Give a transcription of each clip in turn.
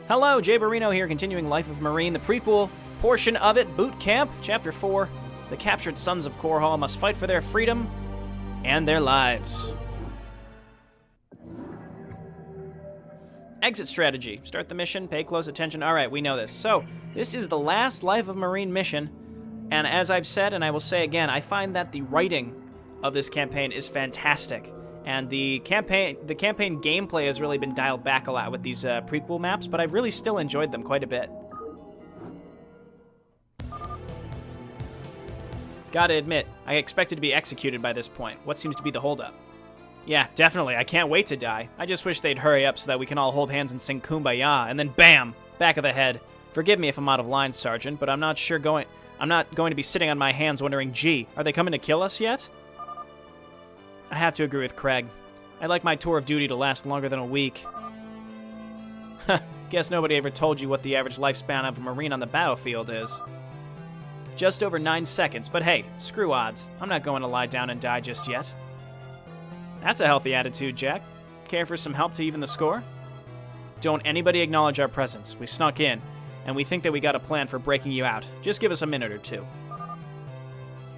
Hello, Jayborino here, continuing Life of Marine, the prequel portion of it, Boot Camp, Chapter 4. The captured sons of Korhal must fight for their freedom and their lives. Exit strategy. Start the mission, pay close attention. All right, we know this. So, this is the last Life of Marine mission, and as I've said, and I will say again, I find that the writing of this campaign is fantastic. And the campaign gameplay has really been dialed back a lot with these prequel maps, but I've really still enjoyed them quite a bit. Gotta admit, I expected to be executed by this point. What seems to be the holdup? Yeah, definitely, I can't wait to die. I just wish they'd hurry up so that we can all hold hands and sing Kumbaya, and then BAM! Back of the head. Forgive me if I'm out of line, Sergeant, but I'm not going to be sitting on my hands wondering, gee, are they coming to kill us yet? I have to agree with Craig. I'd like my tour of duty to last longer than a week. Guess nobody ever told you what the average lifespan of a Marine on the battlefield is. Just over 9 seconds, but hey, screw odds. I'm not going to lie down and die just yet. That's a healthy attitude, Jack. Care for some help to even the score? Don't anybody acknowledge our presence. We snuck in, and we think that we got a plan for breaking you out. Just give us a minute or two.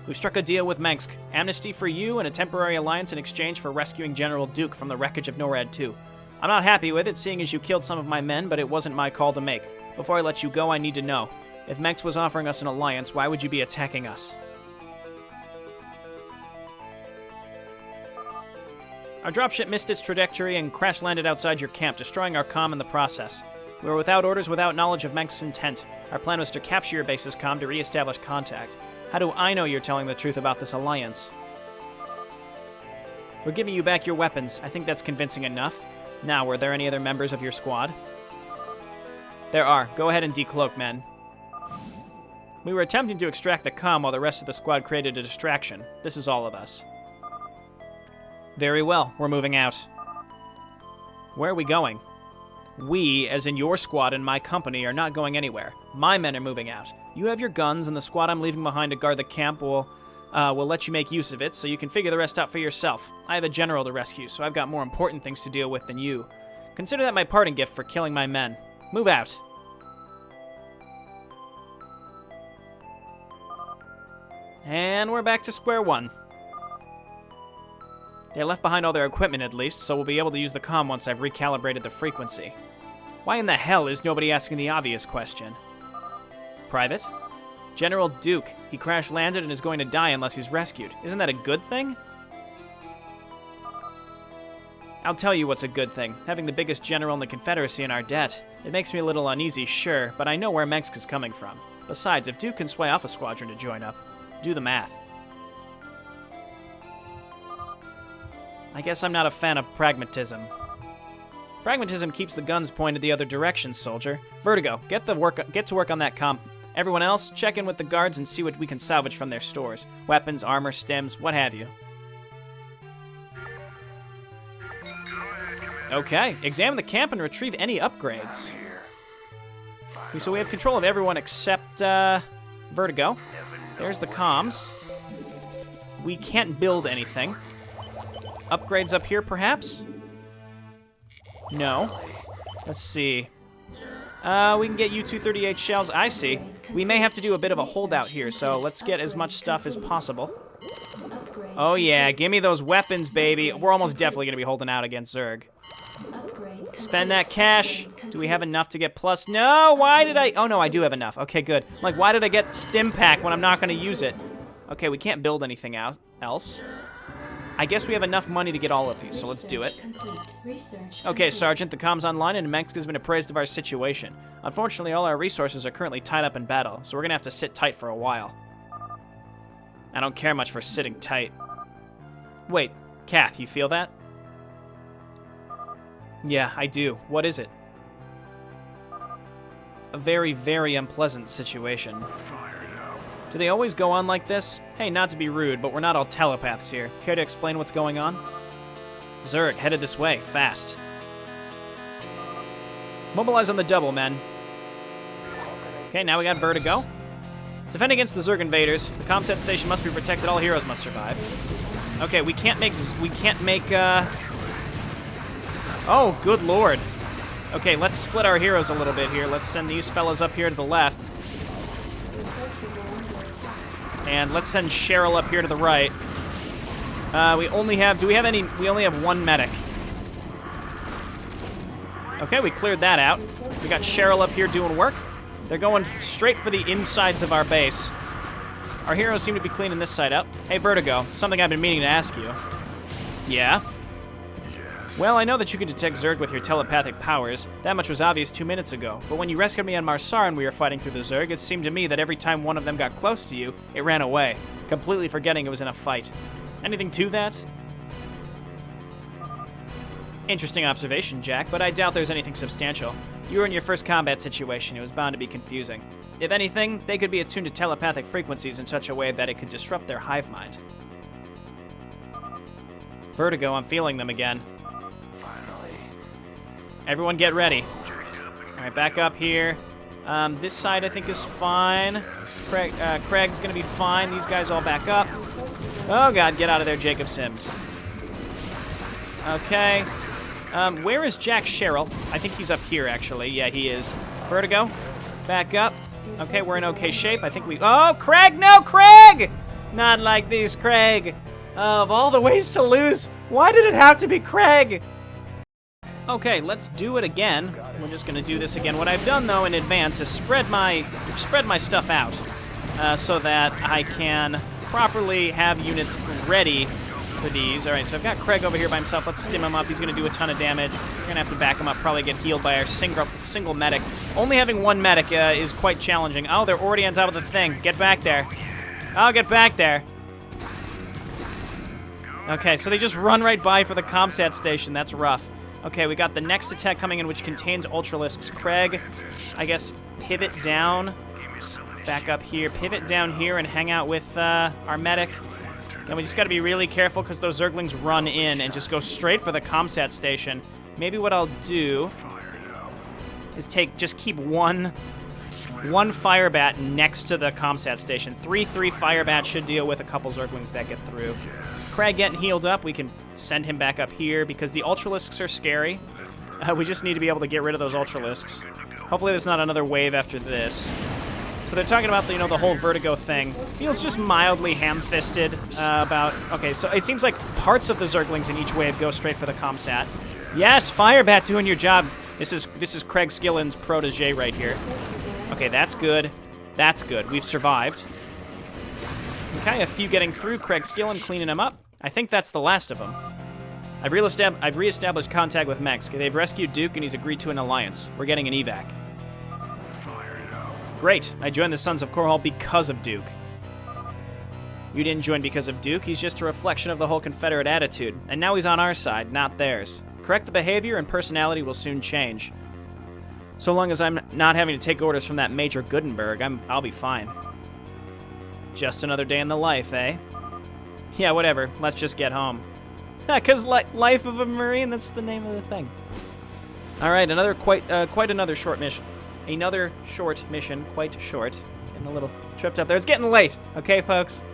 We've struck a deal with Mengsk. Amnesty for you and a temporary alliance in exchange for rescuing General Duke from the wreckage of NORAD 2. I'm not happy with it, seeing as you killed some of my men, but it wasn't my call to make. Before I let you go, I need to know. If Mengsk was offering us an alliance, why would you be attacking us? Our dropship missed its trajectory and crash-landed outside your camp, destroying our comm in the process. We were without orders, without knowledge of Mengsk's intent. Our plan was to capture your base's comm to re-establish contact. How do I know you're telling the truth about this alliance? We're giving you back your weapons. I think that's convincing enough. Now, were there any other members of your squad? There are. Go ahead and decloak, men. We were attempting to extract the comm while the rest of the squad created a distraction. This is all of us. Very well. We're moving out. Where are we going? We, as in your squad and my company, are not going anywhere. My men are moving out. You have your guns, and the squad I'm leaving behind to guard the camp will let you make use of it, so you can figure the rest out for yourself. I have a general to rescue, so I've got more important things to deal with than you. Consider that my parting gift for killing my men. Move out. And we're back to square one. They left behind all their equipment at least, so we'll be able to use the comm once I've recalibrated the frequency. Why in the hell is nobody asking the obvious question? Private? General Duke. He crash-landed and is going to die unless he's rescued. Isn't that a good thing? I'll tell you what's a good thing. Having the biggest general in the Confederacy in our debt. It makes me a little uneasy, sure, but I know where Mengsk is coming from. Besides, if Duke can sway off a squadron to join up, do the math. I guess I'm not a fan of pragmatism. Pragmatism keeps the guns pointed the other direction, soldier. Vertigo, get to work on that comm. Everyone else, check in with the guards and see what we can salvage from their stores. Weapons, armor, stims, what have you. Okay, examine the camp and retrieve any upgrades. So we have control of everyone except Vertigo. There's the comms. We can't build anything. Upgrades up here, perhaps? No. Let's see. We can get U-238 shells. I see. We may have to do a bit of a holdout here, so let's get as much stuff as possible. Oh yeah, give me those weapons, baby. We're almost definitely going to be holding out against Zerg. Spend that cash. Do we have enough to get plus? No, why did I? Oh no, I do have enough. Okay, good. I'm like, why did I get stim pack when I'm not going to use it? Okay, we can't build anything else. I guess we have enough money to get all of these, so let's do it. Okay, Sergeant, the comm's online and Mengsk has been appraised of our situation. Unfortunately, all our resources are currently tied up in battle, so we're gonna have to sit tight for a while. I don't care much for sitting tight. Wait, Kath, you feel that? Yeah, I do. What is it? A very, very unpleasant situation. Do they always go on like this? Hey, not to be rude, but we're not all telepaths here. Care to explain what's going on? Zerg, headed this way, fast. Mobilize on the double, men. Okay, now we got Vertigo. Defend against the Zerg invaders. The comset station must be protected. All heroes must survive. Okay, we can't make, Oh, good lord. Okay, let's split our heroes a little bit here. Let's send these fellas up here to the left. And let's send Sherall up here to the right. We only have one medic. Okay, we cleared that out. We got Sherall up here doing work. They're going straight for the insides of our base. Our heroes seem to be cleaning this side up. Hey, Vertigo, something I've been meaning to ask you. Yeah? Well, I know that you can detect Zerg with your telepathic powers. That much was obvious 2 minutes ago. But when you rescued me on Marsar and we were fighting through the Zerg, it seemed to me that every time one of them got close to you, it ran away, completely forgetting it was in a fight. Anything to that? Interesting observation, Jack, but I doubt there's anything substantial. You were in your first combat situation. It was bound to be confusing. If anything, they could be attuned to telepathic frequencies in such a way that it could disrupt their hive mind. Vertigo, I'm feeling them again. Everyone get ready. Alright, back up here. This side I think is fine. Craig's gonna be fine. These guys all back up. Oh god, get out of there, Jacob Sims. Okay. Where is Jack Sherall? I think he's up here, actually. Yeah, he is. Vertigo, back up. Okay, we're in okay shape. I think we... Oh, Craig! No, Craig! Not like this, Craig. Of all the ways to lose, why did it have to be Craig? Okay, let's do it again. We're just gonna do this again. What I've done, though, in advance is spread my stuff out so that I can properly have units ready for these. All right, so I've got Craig over here by himself. Let's stim him up. He's gonna do a ton of damage. We're gonna have to back him up, probably get healed by our single medic. Only having one medic is quite challenging. Oh, they're already on top of the thing. Get back there. I'll get back there. Okay, so they just run right by for the comsat station. That's rough. Okay, we got the next attack coming in, which contains Ultralisks. Craig, I guess, pivot down. Back up here. Pivot down here and hang out with our medic. And we just got to be really careful because those Zerglings run in and just go straight for the comsat station. Maybe what I'll do is just keep one Firebat next to the comsat station. 3-3 Firebat should deal with a couple Zerglings that get through. Craig getting healed up. We can send him back up here because the Ultralisks are scary. We just need to be able to get rid of those Ultralisks. Hopefully there's not another wave after this. So they're talking about the whole Vertigo thing. Feels just mildly ham-fisted about... Okay, so it seems like parts of the Zerglings in each wave go straight for the comsat. Yes, Firebat doing your job. This is Craig Skillen's protege right here. Okay, that's good. That's good. We've survived. Okay, a few getting through. Craig Skillen cleaning them up. I think that's the last of them. I've reestablished contact with Mex. They've rescued Duke, and he's agreed to an alliance. We're getting an evac. Great. I joined the Sons of Korhal because of Duke. You didn't join because of Duke. He's just a reflection of the whole Confederate attitude. And now he's on our side, not theirs. Correct the behavior, and personality will soon change. So long as I'm not having to take orders from that Major Gutenberg, I'll be fine. Just another day in the life, eh? Yeah, whatever. Let's just get home. Because Life of a Marine, that's the name of the thing. All right, quite another short mission. Another short mission, quite short. Getting a little tripped up there. It's getting late, okay, folks?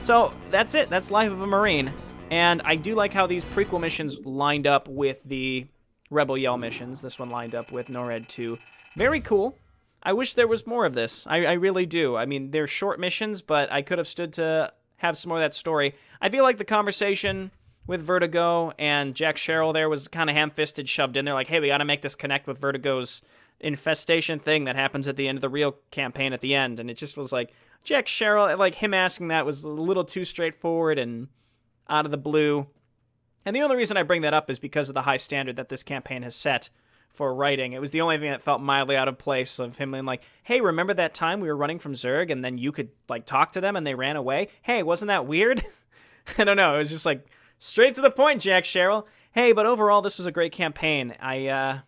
So that's it. That's Life of a Marine. And I do like how these prequel missions lined up with the Rebel Yell missions. This one lined up with NORAD 2. Very cool. I wish there was more of this. I really do. I mean, they're short missions, but I could have stood to have some more of that story. I feel like the conversation with Vertigo and Jack Sherall there was kind of ham-fisted, shoved in there, like, hey, we got to make this connect with Vertigo's infestation thing that happens at the end of the real campaign at the end. And it just was like, Jack Sherall, like, him asking that was a little too straightforward and out of the blue. And the only reason I bring that up is because of the high standard that this campaign has set for writing. It was the only thing that felt mildly out of place of him being like, hey, remember that time we were running from Zerg and then you could, like, talk to them and they ran away? Hey, wasn't that weird? I don't know. It was just, like, straight to the point, Jack Sherall. Hey, but overall, this was a great campaign. I'd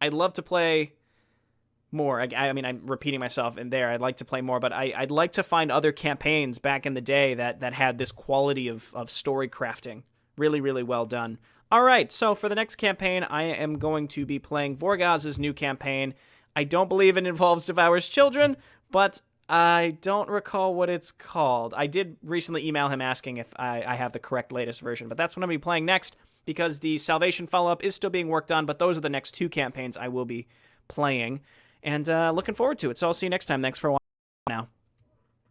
love to play more. I mean, I'm repeating myself in there. I'd like to play more, but I'd like to find other campaigns back in the day that had this quality of story crafting. Really, really well done. All right, so for the next campaign, I am going to be playing Vorgaz's new campaign. I don't believe it involves Devour's Children, but I don't recall what it's called. I did recently email him asking if I have the correct latest version, but that's what I'm going to be playing next. because the Salvation follow-up is still being worked on, but those are the next 2 campaigns I will be playing. And looking forward to it. So I'll see you next time. Thanks for watching now.